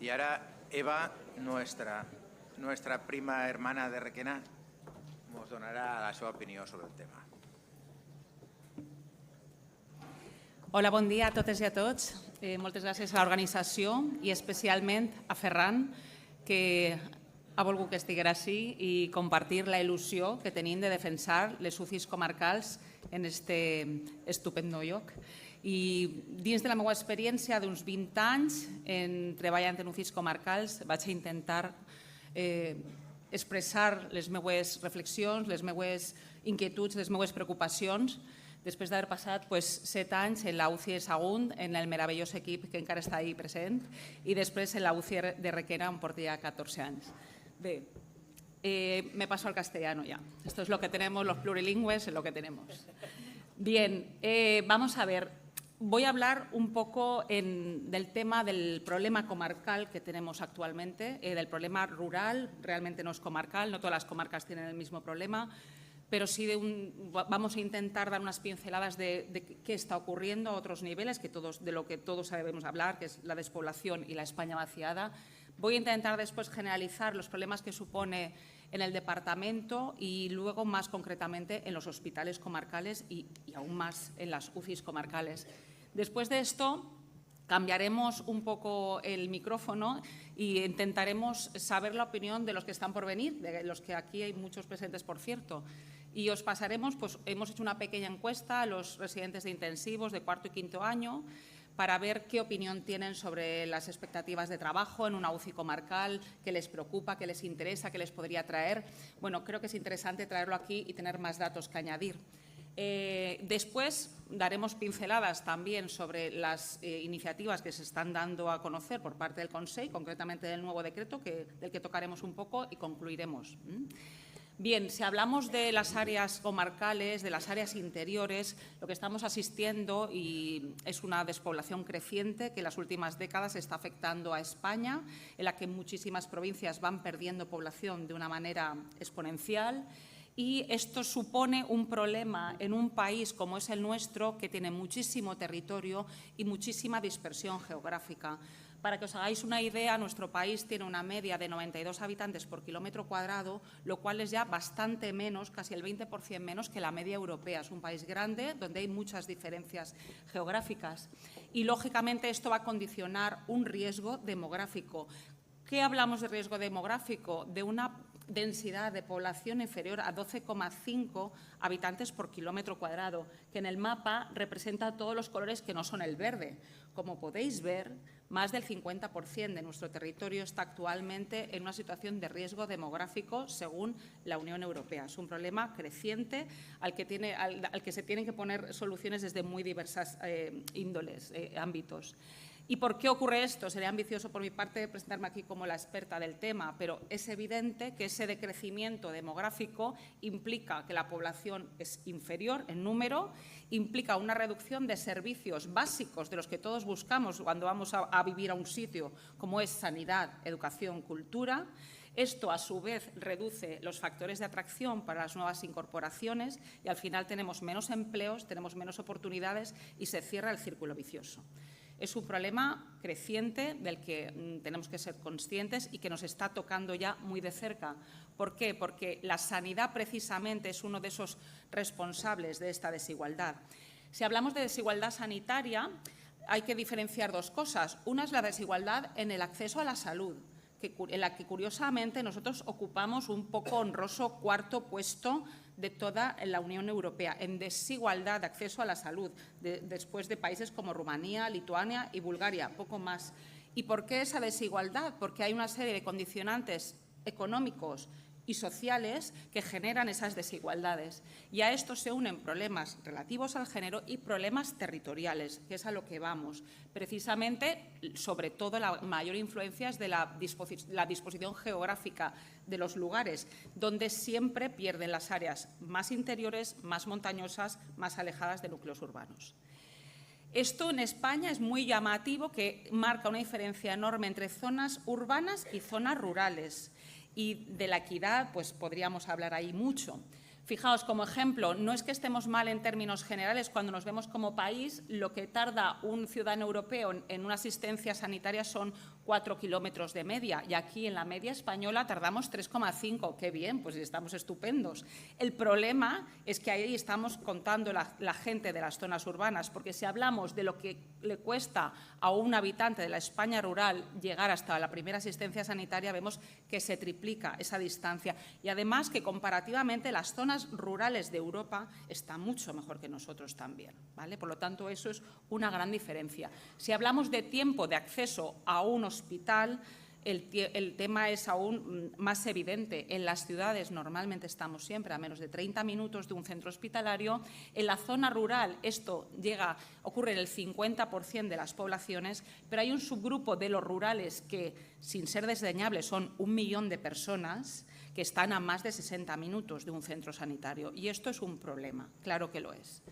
Y ahora Eva, nuestra prima hermana de Requena, nos donarà la seva opinió sobre el tema. Hola, bon dia a totes i a tots. Moltes gràcies a l'organització i especialment a Ferran, que ha volgut que estiguera així i compartir la il·lusió que tenim de defensar les UCIs comarcals en aquest estupendo lloc. I dins de la meva experiència d'uns 20 anys treballant en UCIs comarcals vaig intentar expressar les meves reflexions, les meves inquietuds, les meves preocupacions després d'haver passat 7 anys en la UCI de Sagunt, en el meravellós equip que encara està ahí present, i després en la UCI de Requena, on porto ja 14 anys. Bé, me paso al castellano ya. Esto es lo que tenemos, los plurilingües es lo que tenemos. Bien, vamos a ver. Voy a hablar un poco del tema del problema comarcal que tenemos actualmente, del problema rural, realmente no es comarcal, no todas las comarcas tienen el mismo problema, pero sí vamos a intentar dar unas pinceladas de qué está ocurriendo a otros niveles, de lo que todos debemos hablar, que es la despoblación y la España vaciada. Voy a intentar después generalizar los problemas que supone en el departamento y luego más concretamente en los hospitales comarcales y aún más en las UCIs comarcales. Después de esto, cambiaremos un poco el micrófono e intentaremos saber la opinión de los que están por venir, de los que aquí hay muchos presentes, por cierto. Y os pasaremos, hemos hecho una pequeña encuesta a los residentes de intensivos de cuarto y quinto año para ver qué opinión tienen sobre las expectativas de trabajo en una UCI comarcal, qué les preocupa, qué les interesa, qué les podría traer. Bueno, creo que es interesante traerlo aquí y tener más datos que añadir. Después daremos pinceladas también sobre las iniciativas que se están dando a conocer por parte del Consejo, concretamente del nuevo decreto, del que tocaremos un poco y concluiremos. Bien, si hablamos de las áreas comarcales, de las áreas interiores, lo que estamos asistiendo es una despoblación creciente que en las últimas décadas está afectando a España, en la que muchísimas provincias van perdiendo población de una manera exponencial. Y esto supone un problema en un país como es el nuestro, que tiene muchísimo territorio y muchísima dispersión geográfica. Para que os hagáis una idea, nuestro país tiene una media de 92 habitantes por kilómetro cuadrado, lo cual es ya bastante menos, casi el 20% menos que la media europea. Es un país grande donde hay muchas diferencias geográficas. Y, lógicamente, esto va a condicionar un riesgo demográfico. ¿Qué hablamos de riesgo demográfico? De una densidad de población inferior a 12,5 habitantes por kilómetro cuadrado, que en el mapa representa todos los colores que no son el verde. Como podéis ver, más del 50% de nuestro territorio está actualmente en una situación de riesgo demográfico según la Unión Europea. Es un problema creciente al que se tienen que poner soluciones desde muy diversas índoles, ámbitos. ¿Y por qué ocurre esto? Sería ambicioso por mi parte presentarme aquí como la experta del tema, pero es evidente que ese decrecimiento demográfico implica que la población es inferior en número, implica una reducción de servicios básicos de los que todos buscamos cuando vamos a vivir a un sitio, como es sanidad, educación, cultura. Esto, a su vez, reduce los factores de atracción para las nuevas incorporaciones y, al final, tenemos menos empleos, tenemos menos oportunidades y se cierra el círculo vicioso. Es un problema creciente del que tenemos que ser conscientes y que nos está tocando ya muy de cerca. ¿Por qué? Porque la sanidad precisamente es uno de esos responsables de esta desigualdad. Si hablamos de desigualdad sanitaria, hay que diferenciar dos cosas. Una es la desigualdad en el acceso a la salud, en la que, curiosamente, nosotros ocupamos un poco honroso cuarto puesto de toda la Unión Europea en desigualdad de acceso a la salud, después de países como Rumanía, Lituania y Bulgaria, poco más. ¿Y por qué esa desigualdad? Porque hay una serie de condicionantes económicos y sociales que generan esas desigualdades. Y a esto se unen problemas relativos al género y problemas territoriales, que es a lo que vamos. Precisamente, sobre todo, la mayor influencia es de la disposición geográfica de los lugares, donde siempre pierden las áreas más interiores, más montañosas, más alejadas de núcleos urbanos. Esto en España es muy llamativo, que marca una diferencia enorme entre zonas urbanas y zonas rurales. Y de la equidad, pues podríamos hablar ahí mucho. Fijaos, como ejemplo, no es que estemos mal en términos generales cuando nos vemos como país, lo que tarda un ciudadano europeo en una asistencia sanitaria son 4 kilómetros de media y aquí en la media española tardamos 3,5. ¡Qué bien! Pues estamos estupendos. El problema es que ahí estamos contando la gente de las zonas urbanas, porque si hablamos de lo que le cuesta a un habitante de la España rural llegar hasta la primera asistencia sanitaria, vemos que se triplica esa distancia y además que comparativamente las zonas rurales de Europa están mucho mejor que nosotros también, ¿vale? Por lo tanto, eso es una gran diferencia. Si hablamos de tiempo de acceso a un hospital, el tema es aún más evidente. En las ciudades normalmente estamos siempre a menos de 30 minutos de un centro hospitalario. En la zona rural esto ocurre en el 50% de las poblaciones, pero hay un subgrupo de los rurales que, sin ser desdeñables, son 1 millón de personas que están a más de 60 minutos de un centro sanitario. Y esto es un problema, claro que lo es.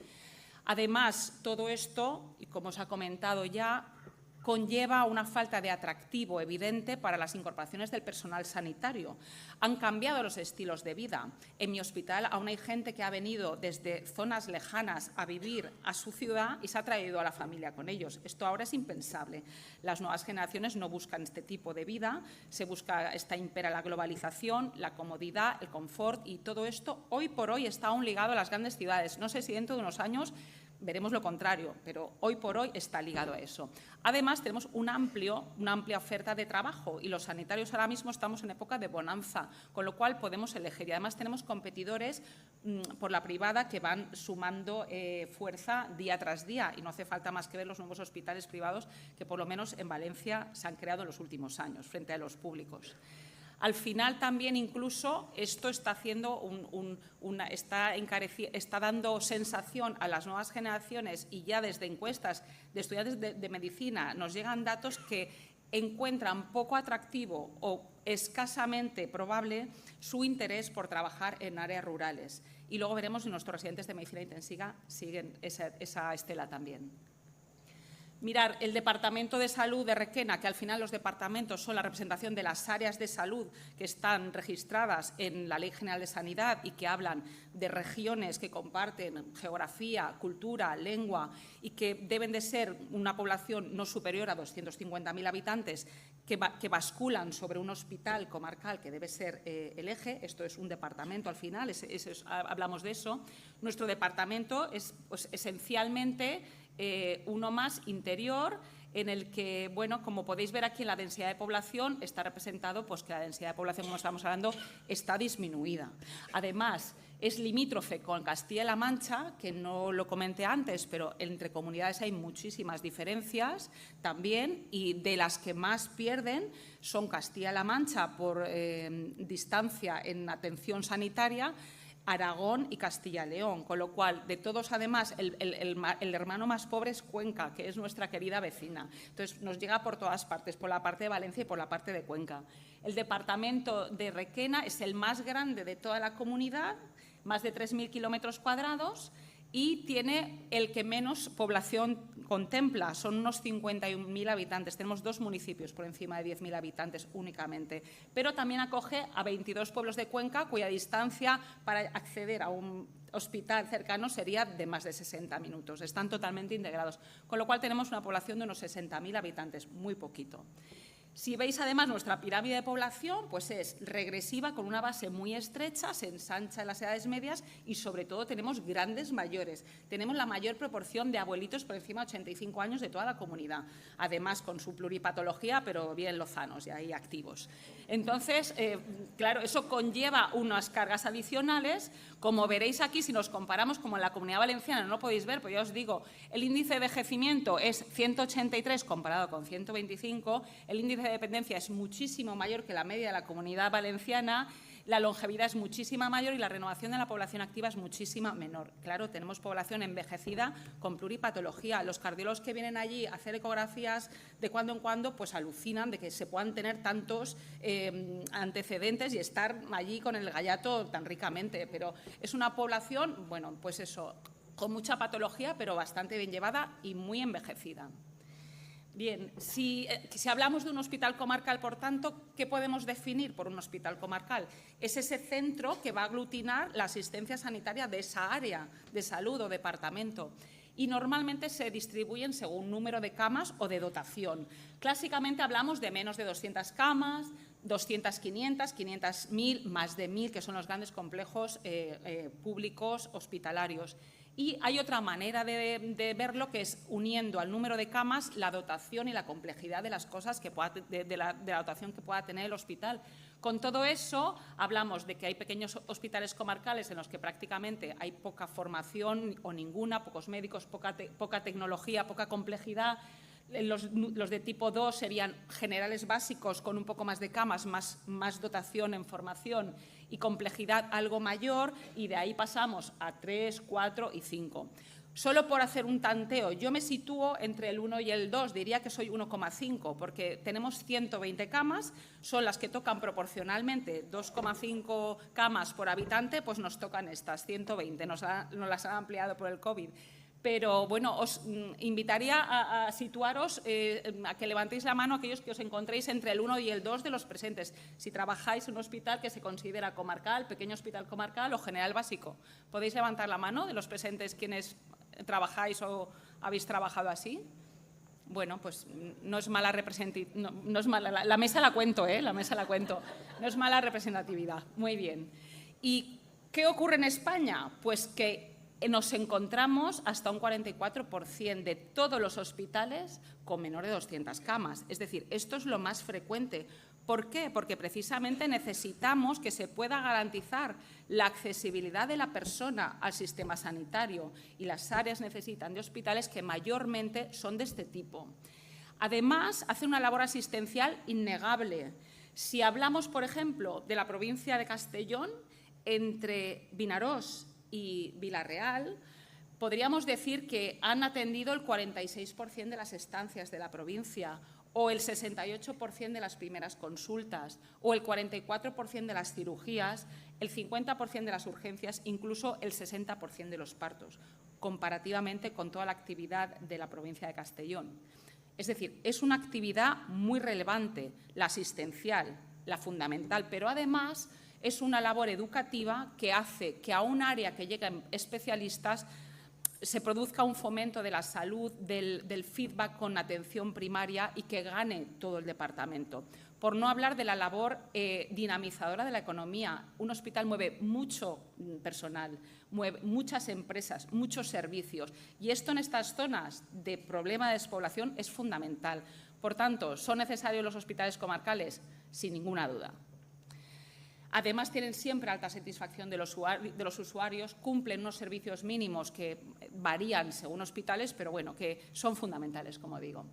Además, todo esto, y como os ha comentado ya, conlleva una falta de atractivo evidente para las incorporaciones del personal sanitario. Han cambiado los estilos de vida. En mi hospital aún hay gente que ha venido desde zonas lejanas a vivir a su ciudad y se ha traído a la familia con ellos. Esto ahora es impensable. Las nuevas generaciones no buscan este tipo de vida, impera la globalización, la comodidad, el confort y todo esto hoy por hoy está aún ligado a las grandes ciudades. No sé si dentro de unos años veremos lo contrario, pero hoy por hoy está ligado a eso. Además, tenemos una amplia oferta de trabajo y los sanitarios ahora mismo estamos en época de bonanza, con lo cual podemos elegir. Y además tenemos competidores por la privada que van sumando fuerza día tras día y no hace falta más que ver los nuevos hospitales privados que por lo menos en Valencia se han creado en los últimos años frente a los públicos. Al final también incluso esto está está dando sensación a las nuevas generaciones y ya desde encuestas de estudiantes de medicina nos llegan datos que encuentran poco atractivo o escasamente probable su interés por trabajar en áreas rurales. Y luego veremos si nuestros residentes de medicina intensiva siguen esa estela también. Mirar, el Departamento de Salud de Requena, que al final los departamentos son la representación de las áreas de salud que están registradas en la Ley General de Sanidad y que hablan de regiones que comparten geografía, cultura, lengua y que deben de ser una población no superior a 250.000 habitantes que basculan sobre un hospital comarcal que debe ser el eje. Esto es un departamento al final, hablamos de eso. Nuestro departamento es pues, esencialmente uno más interior, en el que, bueno, como podéis ver aquí en la densidad de población, está representado pues, que la densidad de población, como estamos hablando, está disminuida. Además, es limítrofe con Castilla-La Mancha, que no lo comenté antes, pero entre comunidades hay muchísimas diferencias también, y de las que más pierden son Castilla-La Mancha por distancia en atención sanitaria, Aragón y Castilla-León, con lo cual, de todos, además, el hermano más pobre es Cuenca, que es nuestra querida vecina. Entonces, nos llega por todas partes, por la parte de Valencia y por la parte de Cuenca. El departamento de Requena es el más grande de toda la comunidad, más de 3.000 kilómetros cuadrados, y tiene el que menos población contempla, son unos 51.000 habitantes. Tenemos 2 municipios por encima de 10.000 habitantes únicamente, pero también acoge a 22 pueblos de Cuenca, cuya distancia para acceder a un hospital cercano sería de más de 60 minutos. Están totalmente integrados, con lo cual tenemos una población de unos 60.000 habitantes, muy poquito. Si veis además nuestra pirámide de población, pues es regresiva con una base muy estrecha, se ensancha en las edades medias y sobre todo tenemos grandes mayores. Tenemos la mayor proporción de abuelitos por encima de 85 años de toda la comunidad, además con su pluripatología, pero bien lozanos y ahí activos. Entonces, claro, eso conlleva unas cargas adicionales. Como veréis aquí, si nos comparamos como en la Comunidad Valenciana, no lo podéis ver, pero ya os digo, el índice de envejecimiento es 183 comparado con 125, el índice de dependencia es muchísimo mayor que la media de la Comunidad Valenciana, la longevidad es muchísima mayor y la renovación de la población activa es muchísima menor. Claro, tenemos población envejecida con pluripatología. Los cardiólogos que vienen allí a hacer ecografías de cuando en cuando pues alucinan de que se puedan tener tantos antecedentes y estar allí con el gallato tan ricamente. Pero es una población, bueno, pues eso, con mucha patología, pero bastante bien llevada y muy envejecida. Bien, si hablamos de un hospital comarcal, por tanto, ¿qué podemos definir por un hospital comarcal? Es ese centro que va a aglutinar la asistencia sanitaria de esa área de salud o departamento. y normalmente se distribuyen según número de camas o de dotación. Clásicamente hablamos de menos de 200 camas, 200, 500, 500, 1000, más de 1000, que son los grandes complejos públicos hospitalarios. Y hay otra manera de verlo, que es uniendo al número de camas la dotación y la complejidad de las cosas de la dotación que pueda tener el hospital. Con todo eso, hablamos de que hay pequeños hospitales comarcales en los que prácticamente hay poca formación o ninguna, pocos médicos, poca tecnología, poca complejidad. Los de tipo 2 serían generales básicos con un poco más de camas, más dotación en formación y complejidad algo mayor, y de ahí pasamos a 3, 4 y 5. Solo por hacer un tanteo, yo me sitúo entre el 1 y el 2, diría que soy 1,5, porque tenemos 120 camas, son las que tocan proporcionalmente 2,5 camas por habitante, pues nos tocan estas 120, nos las han ampliado por el COVID. Pero, bueno, os invitaría a situaros, a que levantéis la mano aquellos que os encontréis entre el 1 y el 2 de los presentes. Si trabajáis en un hospital que se considera comarcal, pequeño hospital comarcal o general básico, ¿podéis levantar la mano de los presentes quienes trabajáis o habéis trabajado así? Bueno, pues no es mala representatividad. No es mala, la mesa la cuento, la mesa la cuento. No es mala representatividad. Muy bien. ¿Y qué ocurre en España? Pues que nos encontramos hasta un 44% de todos los hospitales con menor de 200 camas. Es decir, esto es lo más frecuente. ¿Por qué? Porque precisamente necesitamos que se pueda garantizar la accesibilidad de la persona al sistema sanitario, y las áreas necesitan de hospitales que mayormente son de este tipo. Además, hace una labor asistencial innegable. Si hablamos, por ejemplo, de la provincia de Castellón, entre Vinaròs y Vila-real, podríamos decir que han atendido el 46% de las estancias de la provincia, o el 68% de las primeras consultas, o el 44% de las cirugías, el 50% de las urgencias, incluso el 60% de los partos, comparativamente con toda la actividad de la provincia de Castellón. Es decir, es una actividad muy relevante, la asistencial, la fundamental, pero además es una labor educativa que hace que a un área que lleguen especialistas se produzca un fomento de la salud, del feedback con atención primaria, y que gane todo el departamento. Por no hablar de la labor dinamizadora de la economía. Un hospital mueve mucho personal, mueve muchas empresas, muchos servicios, y esto en estas zonas de problema de despoblación es fundamental. Por tanto, ¿son necesarios los hospitales comarcales? Sin ninguna duda. Además, tienen siempre alta satisfacción de los usuarios, cumplen unos servicios mínimos que varían según hospitales, pero bueno, que son fundamentales, como digo.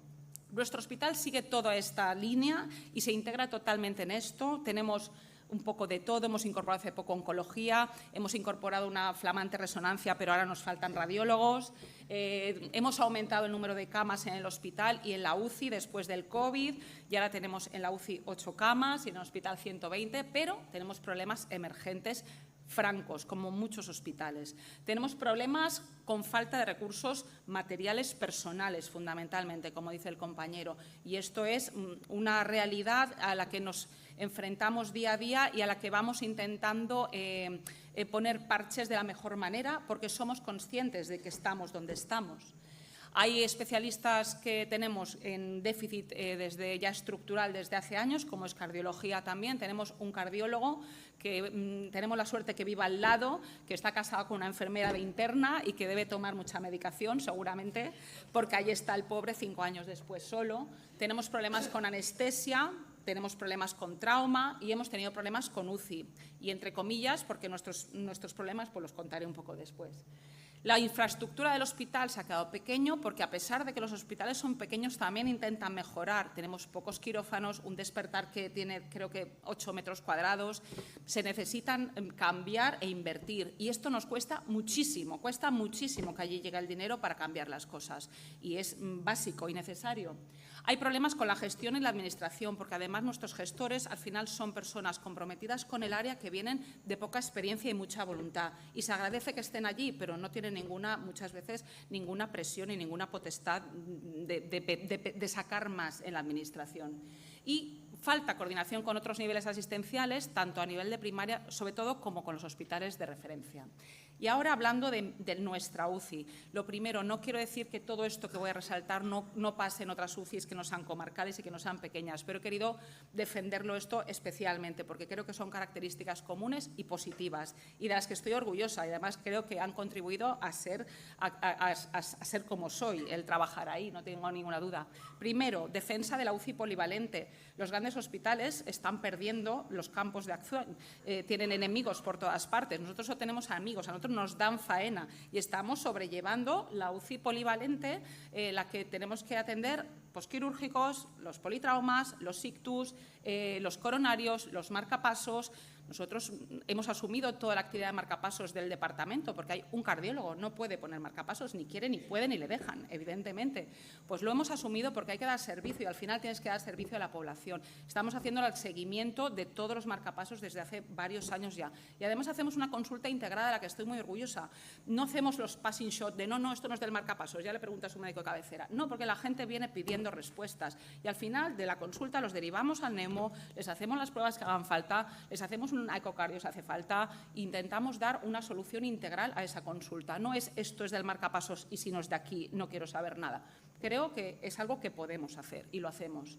Nuestro hospital sigue toda esta línea y se integra totalmente en esto. Tenemos un poco de todo, hemos incorporado hace poco oncología, hemos incorporado una flamante resonancia, pero ahora nos faltan radiólogos. Hemos aumentado el número de camas en el hospital y en la UCI después del COVID, y ahora tenemos en la UCI 8 camas y en el hospital 120, pero tenemos problemas emergentes francos, como muchos hospitales. Tenemos problemas con falta de recursos materiales personales, fundamentalmente, como dice el compañero, y esto es una realidad a la que nos enfrentamos día a día y a la que vamos intentando poner parches de la mejor manera, porque somos conscientes de que estamos donde estamos. Hay especialistas que tenemos en déficit ya estructural desde hace años, como es cardiología también. Tenemos un cardiólogo que tenemos la suerte que viva al lado, que está casado con una enfermera de interna y que debe tomar mucha medicación, seguramente, porque ahí está el pobre 5 años después solo. Tenemos problemas con anestesia, tenemos problemas con trauma y hemos tenido problemas con UCI. Y entre comillas, porque nuestros problemas pues los contaré un poco después. La infraestructura del hospital se ha quedado pequeño porque, a pesar de que los hospitales son pequeños, también intentan mejorar. Tenemos pocos quirófanos, un despertar que tiene, creo que, 8 metros cuadrados. Se necesitan cambiar e invertir. Y esto nos cuesta muchísimo que allí llegue el dinero para cambiar las cosas. Y es básico y necesario. Hay problemas con la gestión y la administración, porque además nuestros gestores al final son personas comprometidas con el área que vienen de poca experiencia y mucha voluntad. Y se agradece que estén allí, pero no tienen muchas veces ninguna presión y ninguna potestad de sacar más en la administración. Y falta coordinación con otros niveles asistenciales, tanto a nivel de primaria, sobre todo, como con los hospitales de referencia. Y ahora hablando de nuestra UCI, lo primero, no quiero decir que todo esto que voy a resaltar no pase en otras UCIs que no sean comarcales y que no sean pequeñas, pero he querido defenderlo esto especialmente porque creo que son características comunes y positivas y de las que estoy orgullosa y además creo que han contribuido a ser como soy, el trabajar ahí, no tengo ninguna duda. Primero, defensa de la UCI polivalente. Los grandes hospitales están perdiendo los campos de acción, tienen enemigos por todas partes. Nosotros no tenemos amigos, a nosotros nos dan faena y estamos sobrellevando la UCI polivalente, la que tenemos que atender posquirúrgicos, los politraumas, los ictus, los coronarios, los marcapasos. Nosotros hemos asumido toda la actividad de marcapasos del departamento porque hay un cardiólogo, no puede poner marcapasos, ni quiere, ni puede, ni le dejan, evidentemente. Pues lo hemos asumido porque hay que dar servicio y al final tienes que dar servicio a la población. Estamos haciendo el seguimiento de todos los marcapasos desde hace varios años ya. Y además hacemos una consulta integrada de la que estoy muy orgullosa. No hacemos los passing shot de no, esto no es del marcapasos, ya le pregunta a su médico de cabecera. No, porque la gente viene pidiendo respuestas y al final de la consulta los derivamos al neumólogo, les hacemos las pruebas que hagan falta, les hacemos un ecocardio si hace falta, intentamos dar una solución integral a esa consulta. No es esto es del marcapasos y si no es de aquí no quiero saber nada. Creo que es algo que podemos hacer y lo hacemos.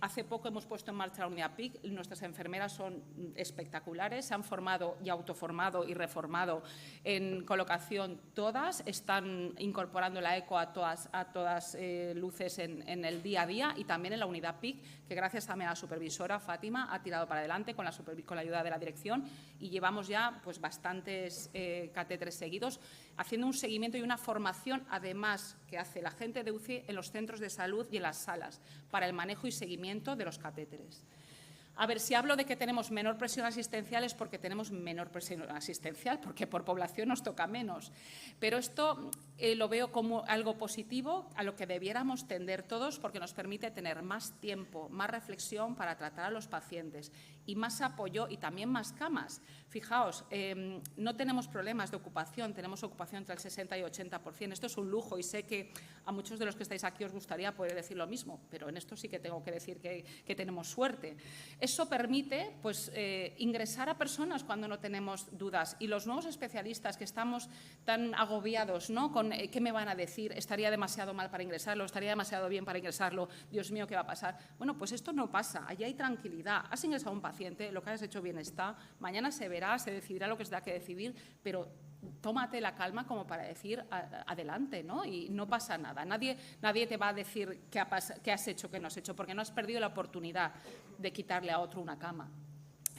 Hace poco hemos puesto en marcha la unidad PIC, nuestras enfermeras son espectaculares, se han formado y autoformado y reformado en colocación todas, están incorporando la eco a todas luces en el día a día y también en la unidad PIC, que gracias también a la supervisora Fátima ha tirado para adelante con la ayuda de la dirección y llevamos ya pues, bastantes catéteres seguidos, haciendo un seguimiento y una formación además que hace la gente de UCI en los centros de salud y en las salas para el manejo y seguimiento de los catéteres. A ver, si hablo de que tenemos menor presión asistencial es porque tenemos menor presión asistencial, porque por población nos toca menos. Pero esto lo veo como algo positivo a lo que debiéramos tender todos porque nos permite tener más tiempo, más reflexión para tratar a los pacientes y más apoyo y también más camas. Fijaos, no tenemos problemas de ocupación, tenemos ocupación entre el 60 y 80%. Esto es un lujo y sé que a muchos de los que estáis aquí os gustaría poder decir lo mismo, pero en esto sí que tengo que decir que tenemos suerte. Eso permite pues, ingresar a personas cuando no tenemos dudas y los nuevos especialistas que estamos tan agobiados, ¿no? Con qué me van a decir, estaría demasiado mal para ingresarlo, estaría demasiado bien para ingresarlo, Dios mío, ¿qué va a pasar? Bueno, pues esto no pasa, allí hay tranquilidad. Has ingresado a un paciente, lo que has hecho bien está, mañana se verá, se decidirá lo que se da que decidir, pero tómate la calma como para decir adelante, ¿no? Y no pasa nada. Nadie te va a decir qué has hecho, qué no has hecho, porque no has perdido la oportunidad de quitarle a otro una cama.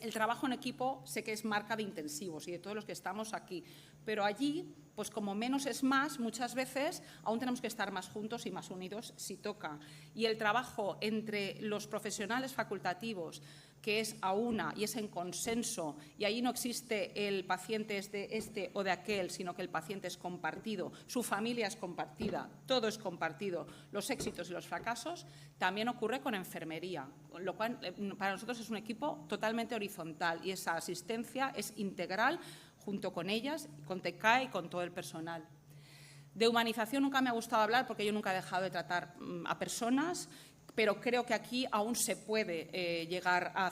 El trabajo en equipo sé que es marca de intensivos y de todos los que estamos aquí, pero allí, pues como menos es más, muchas veces aún tenemos que estar más juntos y más unidos si toca. Y el trabajo entre los profesionales facultativos, que es a una y es en consenso, y ahí no existe el paciente es de este o de aquel, sino que el paciente es compartido, su familia es compartida, todo es compartido, los éxitos y los fracasos, también ocurre con enfermería, lo cual para nosotros es un equipo totalmente horizontal y esa asistencia es integral junto con ellas, con TECAE y con todo el personal. De humanización nunca me ha gustado hablar porque yo nunca he dejado de tratar a personas, pero creo que aquí aún se puede llegar a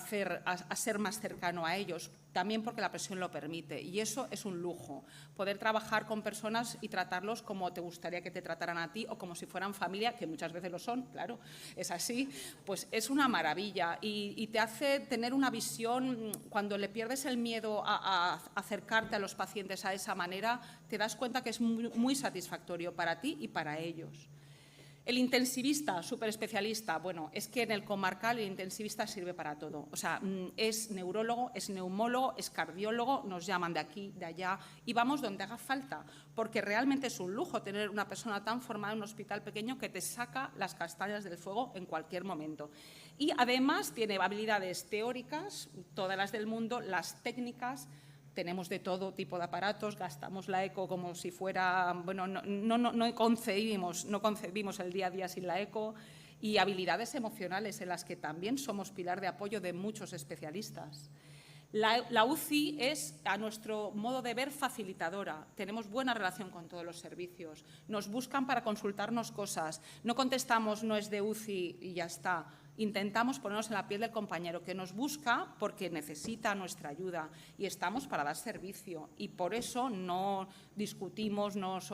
ser más cercano a ellos, también porque la presión lo permite. Y eso es un lujo, poder trabajar con personas y tratarlos como te gustaría que te trataran a ti o como si fueran familia, que muchas veces lo son, claro, es así, pues es una maravilla y te hace tener una visión, cuando le pierdes el miedo a acercarte a los pacientes a esa manera, te das cuenta que es muy satisfactorio para ti y para ellos. El intensivista, superespecialista, bueno, es que en el comarcal el intensivista sirve para todo. O sea, es neurólogo, es neumólogo, es cardiólogo, nos llaman de aquí, de allá y vamos donde haga falta, porque realmente es un lujo tener una persona tan formada en un hospital pequeño que te saca las castañas del fuego en cualquier momento. Y además tiene habilidades teóricas, todas las del mundo, las técnicas. Tenemos de todo tipo de aparatos, gastamos la eco como si fuera, bueno, no concebimos el día a día sin la eco y habilidades emocionales en las que también somos pilar de apoyo de muchos especialistas. La UCI es, a nuestro modo de ver, facilitadora. Tenemos buena relación con todos los servicios. Nos buscan para consultarnos cosas. No contestamos no es de UCI y ya está. Intentamos ponernos en la piel del compañero que nos busca porque necesita nuestra ayuda y estamos para dar servicio. Y por eso no discutimos, nos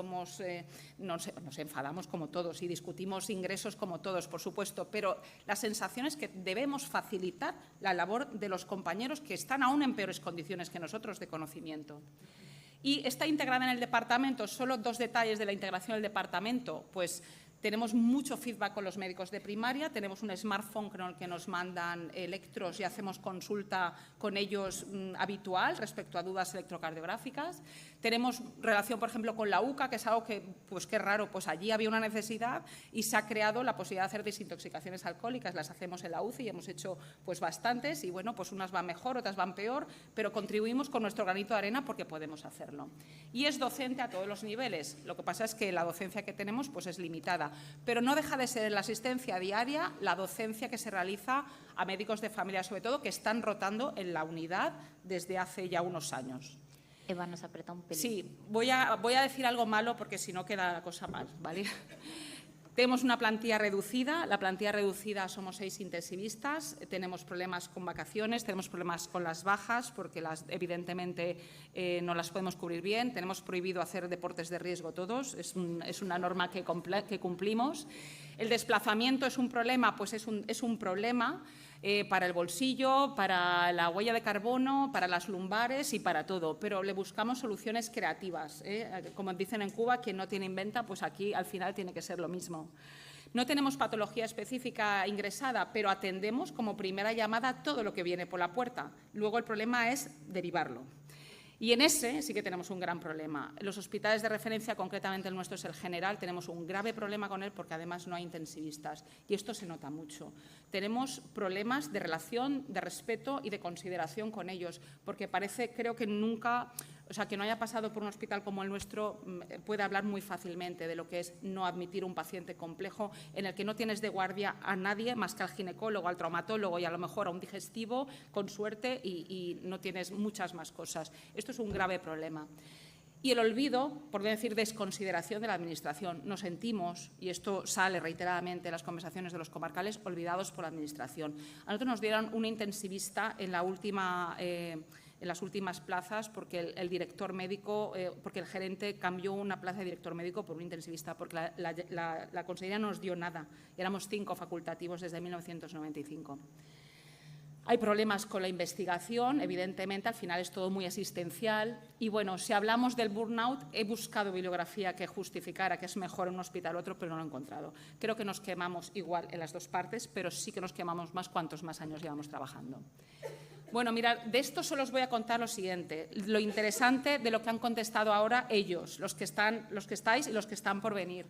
enfadamos como todos y discutimos ingresos como todos, por supuesto, pero la sensación es que debemos facilitar la labor de los compañeros que están aún en peores condiciones que nosotros de conocimiento. Y está integrada en el departamento, solo 2 detalles de la integración del departamento, pues tenemos mucho feedback con los médicos de primaria, tenemos un smartphone con el que nos mandan electros y hacemos consulta con ellos habitual respecto a dudas electrocardiográficas. Tenemos relación, por ejemplo, con la UCA, que es algo que, pues qué raro, pues allí había una necesidad y se ha creado la posibilidad de hacer desintoxicaciones alcohólicas. Las hacemos en la UCI y hemos hecho pues bastantes y bueno, pues unas van mejor, otras van peor, pero contribuimos con nuestro granito de arena porque podemos hacerlo. Y es docente a todos los niveles. Lo que pasa es que la docencia que tenemos pues es limitada, pero no deja de ser en la asistencia diaria la docencia que se realiza a médicos de familia, sobre todo, que están rotando en la unidad desde hace ya unos años. Eva, nos aprieta un pelín. Sí, voy a decir algo malo porque si no queda la cosa mal, ¿vale? Tenemos una plantilla reducida. La plantilla reducida somos 6 intensivistas. Tenemos problemas con vacaciones, tenemos problemas con las bajas porque evidentemente no las podemos cubrir bien. Tenemos prohibido hacer deportes de riesgo todos. Es una norma que cumplimos. El desplazamiento es un problema, pues es un problema. Para el bolsillo, para la huella de carbono, para las lumbares y para todo, pero le buscamos soluciones creativas. Como dicen en Cuba, quien no tiene inventa, pues aquí al final tiene que ser lo mismo. No tenemos patología específica ingresada, pero atendemos como primera llamada todo lo que viene por la puerta. Luego el problema es derivarlo. Y en ese sí que tenemos un gran problema. En los hospitales de referencia, concretamente el nuestro es el General, tenemos un grave problema con él porque además no hay intensivistas y esto se nota mucho. Tenemos problemas de relación, de respeto y de consideración con ellos porque creo que nunca, o sea, que no haya pasado por un hospital como el nuestro puede hablar muy fácilmente de lo que es no admitir un paciente complejo en el que no tienes de guardia a nadie más que al ginecólogo, al traumatólogo y a lo mejor a un digestivo con suerte y no tienes muchas más cosas. Esto es un grave problema. Y el olvido, por no decir desconsideración de la Administración. Nos sentimos, y esto sale reiteradamente en las conversaciones de los comarcales, olvidados por la Administración. A nosotros nos dieron una intensivista en las últimas plazas porque el director médico, porque el gerente cambió una plaza de director médico por un intensivista, porque la consejería no nos dio nada. Éramos 5 facultativos desde 1995. Hay problemas con la investigación, evidentemente, al final es todo muy asistencial. Y bueno, si hablamos del burnout, he buscado bibliografía que justificara que es mejor en un hospital u otro, pero no lo he encontrado. Creo que nos quemamos igual en las 2 partes, pero sí que nos quemamos más cuantos más años llevamos trabajando. Bueno, mirad, de esto solo os voy a contar lo siguiente, lo interesante de lo que han contestado ahora ellos, los que estáis y los que están por venir.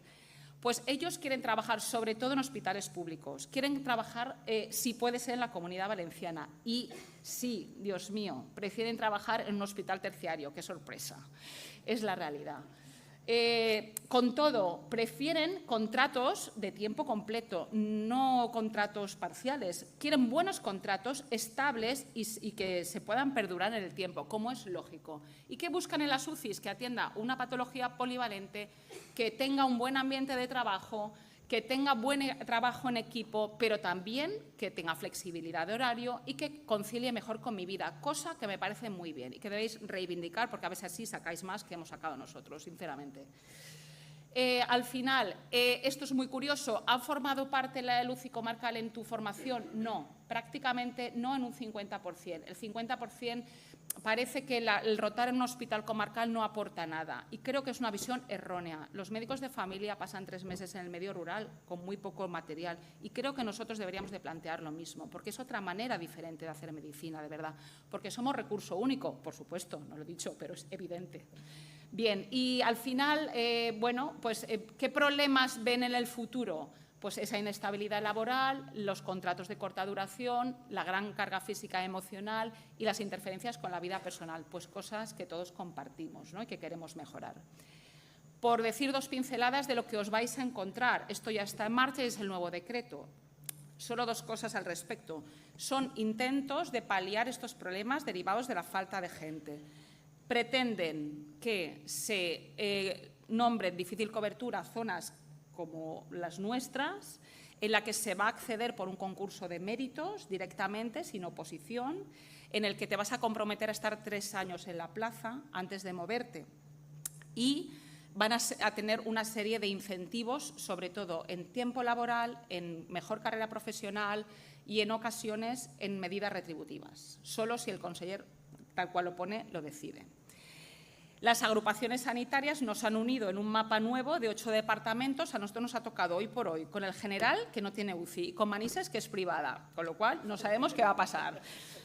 Pues ellos quieren trabajar sobre todo en hospitales públicos, quieren trabajar, si puede ser, en la Comunidad Valenciana y, sí, Dios mío, prefieren trabajar en un hospital terciario, qué sorpresa, es la realidad. Con todo, prefieren contratos de tiempo completo, no contratos parciales. Quieren buenos contratos estables y que se puedan perdurar en el tiempo, como es lógico. ¿Y qué buscan en las UCIs? Que atienda una patología polivalente, que tenga un buen ambiente de trabajo, que tenga buen trabajo en equipo, pero también que tenga flexibilidad de horario y que concilie mejor con mi vida, cosa que me parece muy bien y que debéis reivindicar porque a veces así sacáis más que hemos sacado nosotros, sinceramente. Al final, esto es muy curioso, ¿ha formado parte la UCI comarcal en tu formación? No, prácticamente no en un 50%. El 50% parece que el rotar en un hospital comarcal no aporta nada y creo que es una visión errónea. Los médicos de familia pasan 3 meses en el medio rural con muy poco material y creo que nosotros deberíamos de plantear lo mismo porque es otra manera diferente de hacer medicina, de verdad, porque somos recurso único, por supuesto, no lo he dicho, pero es evidente. Bien, y al final, bueno, pues, ¿qué problemas ven en el futuro? Pues esa inestabilidad laboral, los contratos de corta duración, la gran carga física y emocional y las interferencias con la vida personal, pues cosas que todos compartimos, ¿no? Y que queremos mejorar. Por decir 2 pinceladas de lo que os vais a encontrar, esto ya está en marcha y es el nuevo decreto. Solo 2 cosas al respecto. Son intentos de paliar estos problemas derivados de la falta de gente. Pretenden que se nombren difícil cobertura zonas como las nuestras, en la que se va a acceder por un concurso de méritos directamente, sin oposición, en el que te vas a comprometer a estar 3 años en la plaza antes de moverte. Y van a tener una serie de incentivos, sobre todo en tiempo laboral, en mejor carrera profesional y en ocasiones en medidas retributivas, solo si el conseller, tal cual lo pone, lo decide. Las agrupaciones sanitarias nos han unido en un mapa nuevo de 8 departamentos. A nosotros nos ha tocado hoy por hoy con el General, que no tiene UCI, y con Manises, que es privada, con lo cual no sabemos qué va a pasar.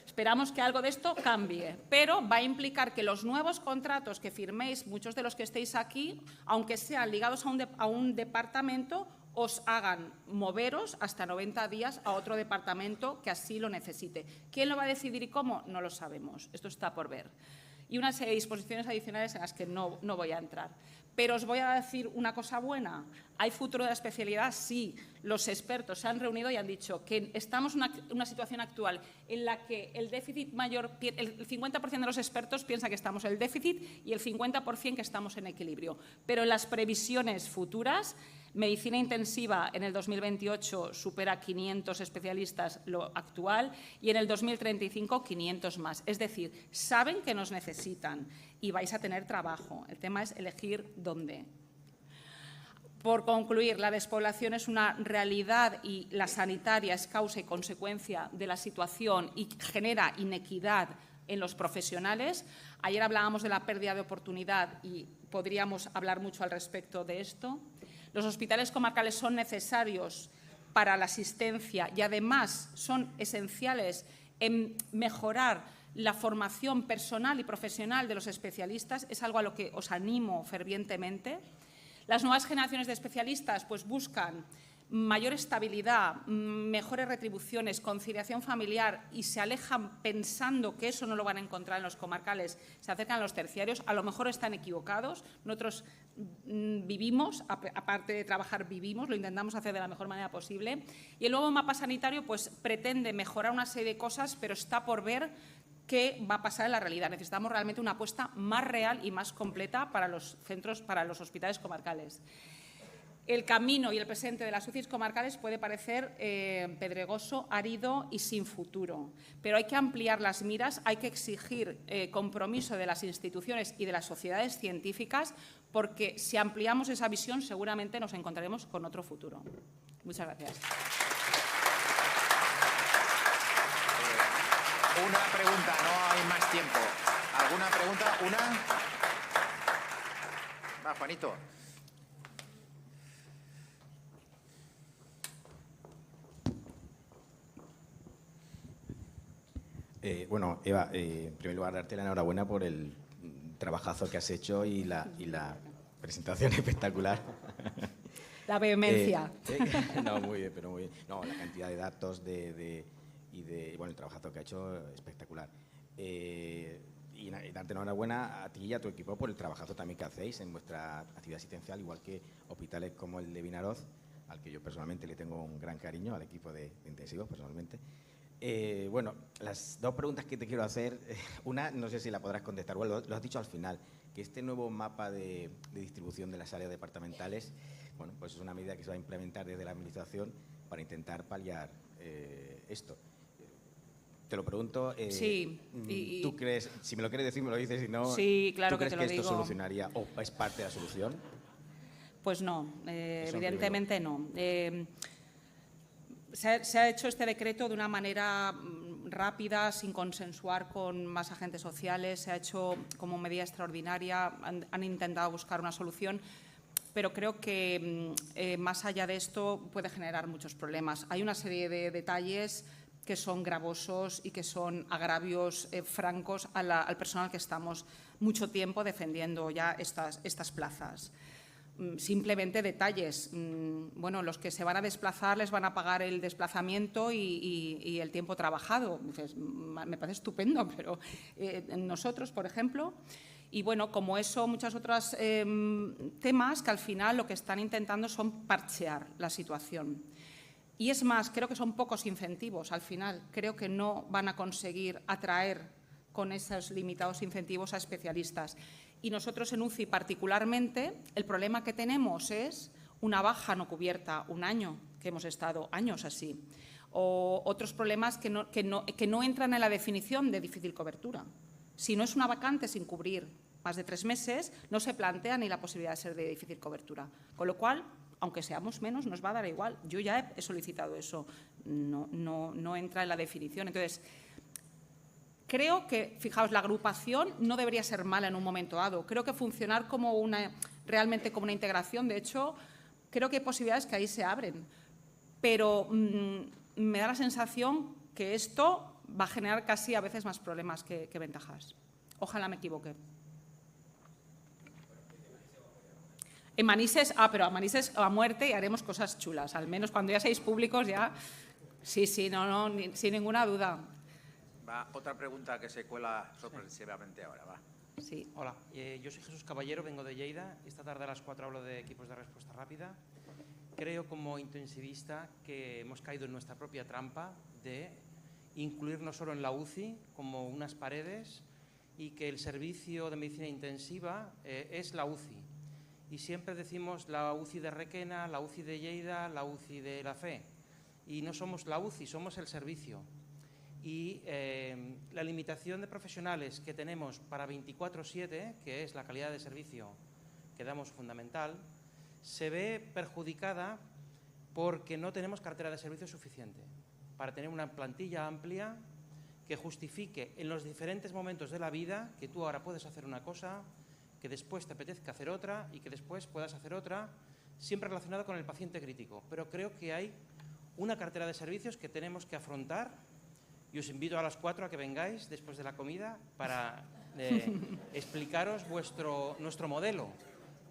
Esperamos que algo de esto cambie, pero va a implicar que los nuevos contratos que firméis, muchos de los que estéis aquí, aunque sean ligados a un departamento, os hagan moveros hasta 90 días a otro departamento que así lo necesite. ¿Quién lo va a decidir y cómo? No lo sabemos. Esto está por ver. Y una serie de disposiciones adicionales en las que no voy a entrar. Pero os voy a decir una cosa buena. ¿Hay futuro de la especialidad? Sí. Los expertos se han reunido y han dicho que estamos en una situación actual en la que el déficit mayor, el 50% de los expertos piensa que estamos en el déficit y el 50% que estamos en equilibrio. Pero en las previsiones futuras, medicina intensiva en el 2028 supera 500 especialistas lo actual y en el 2035 500 más. Es decir, saben que nos necesitan y vais a tener trabajo. El tema es elegir dónde. Por concluir, la despoblación es una realidad y la sanitaria es causa y consecuencia de la situación y genera inequidad en los profesionales. Ayer hablábamos de la pérdida de oportunidad y podríamos hablar mucho al respecto de esto. Los hospitales comarcales son necesarios para la asistencia y además son esenciales en mejorar la formación personal y profesional de los especialistas. Es algo a lo que os animo fervientemente. Las nuevas generaciones de especialistas pues, buscan mayor estabilidad, mejores retribuciones, conciliación familiar y se alejan pensando que eso no lo van a encontrar en los comarcales, se acercan a los terciarios, a lo mejor están equivocados. Nosotros vivimos, aparte de trabajar, vivimos, lo intentamos hacer de la mejor manera posible. Y el nuevo mapa sanitario pues, pretende mejorar una serie de cosas, pero está por ver qué va a pasar en la realidad. Necesitamos realmente una apuesta más real y más completa para los centros, para los hospitales comarcales. El camino y el presente de las UCIs comarcales puede parecer pedregoso, árido y sin futuro, pero hay que ampliar las miras, hay que exigir compromiso de las instituciones y de las sociedades científicas, porque si ampliamos esa visión seguramente nos encontraremos con otro futuro. Muchas gracias. Una pregunta, no hay más tiempo. ¿Alguna pregunta? ¿Una? Va, Juanito. Bueno, Eva, en primer lugar, darte la enhorabuena por el trabajazo que has hecho y la presentación espectacular. La vehemencia. No, muy bien, pero muy bien. No, la cantidad de datos bueno, el trabajazo que ha hecho, espectacular. Y darte enhorabuena a ti y a tu equipo por el trabajazo también que hacéis en vuestra actividad asistencial, igual que hospitales como el de Vinaroz, al que yo personalmente le tengo un gran cariño, al equipo de intensivos personalmente. Bueno, las dos preguntas que te quiero hacer, una, no sé si la podrás contestar, bueno, lo has dicho al final, que este nuevo mapa de distribución de las áreas departamentales, bueno, pues es una medida que se va a implementar desde la Administración para intentar paliar esto. Te lo pregunto, sí, ¿tú crees, si me lo quieres decir, me lo dices, si no, sí, claro ¿tú crees que te lo esto digo. solucionaría o es parte de la solución? Pues no, evidentemente no. Se ha hecho este decreto de una manera rápida, sin consensuar con más agentes sociales, se ha hecho como medida extraordinaria, han intentado buscar una solución, pero creo que más allá de esto puede generar muchos problemas. Hay una serie de detalles que son gravosos y que son agravios francos al personal que estamos mucho tiempo defendiendo ya estas plazas. Simplemente detalles. Bueno, los que se van a desplazar les van a pagar el desplazamiento y el tiempo trabajado. Me parece estupendo, pero nosotros, por ejemplo, y bueno, como eso, muchos otros temas que al final lo que están intentando son parchear la situación. Y es más, creo que son pocos incentivos al final. Creo que no van a conseguir atraer con esos limitados incentivos a especialistas. Y nosotros en UCI particularmente, el problema que tenemos es una baja no cubierta un año. que hemos estado años así. O otros problemas que no entran en la definición de difícil cobertura. Si no es una vacante sin cubrir más de 3 meses, no se plantea ni la posibilidad de ser de difícil cobertura. Con lo cual, aunque seamos menos, nos va a dar igual. Yo ya he solicitado eso, no entra en la definición. Entonces, creo que, fijaos, la agrupación no debería ser mala en un momento dado. Creo que funcionar realmente como una integración, de hecho, creo que hay posibilidades que ahí se abren. Pero me da la sensación que esto va a generar casi a veces más problemas que ventajas. Ojalá me equivoque. En Manises, pero a Manises a muerte y haremos cosas chulas. Al menos cuando ya seáis públicos ya... Sí, sin ninguna duda. Va, otra pregunta que se cuela sorpresivamente ahora, va. Sí. Hola, yo soy Jesús Caballero, vengo de Lleida. Esta tarde a las 4 hablo de equipos de respuesta rápida. Creo como intensivista que hemos caído en nuestra propia trampa de incluir no solo en la UCI como unas paredes y que el servicio de medicina intensiva es la UCI. Y siempre decimos la UCI de Requena, la UCI de Lleida, la UCI de la FE. Y no somos la UCI, somos el servicio. Y la limitación de profesionales que tenemos para 24/7, que es la calidad de servicio que damos fundamental, se ve perjudicada porque no tenemos cartera de servicio suficiente para tener una plantilla amplia que justifique en los diferentes momentos de la vida que tú ahora puedes hacer una cosa, que después te apetezca hacer otra y que después puedas hacer otra, siempre relacionada con el paciente crítico. Pero creo que hay una cartera de servicios que tenemos que afrontar y os invito a las 4 a que vengáis después de la comida para explicaros nuestro modelo.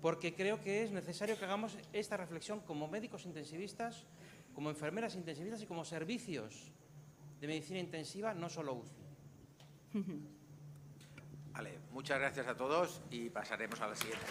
Porque creo que es necesario que hagamos esta reflexión como médicos intensivistas, como enfermeras intensivistas y como servicios de medicina intensiva, no solo UCI. Vale, muchas gracias a todos y pasaremos a la siguiente.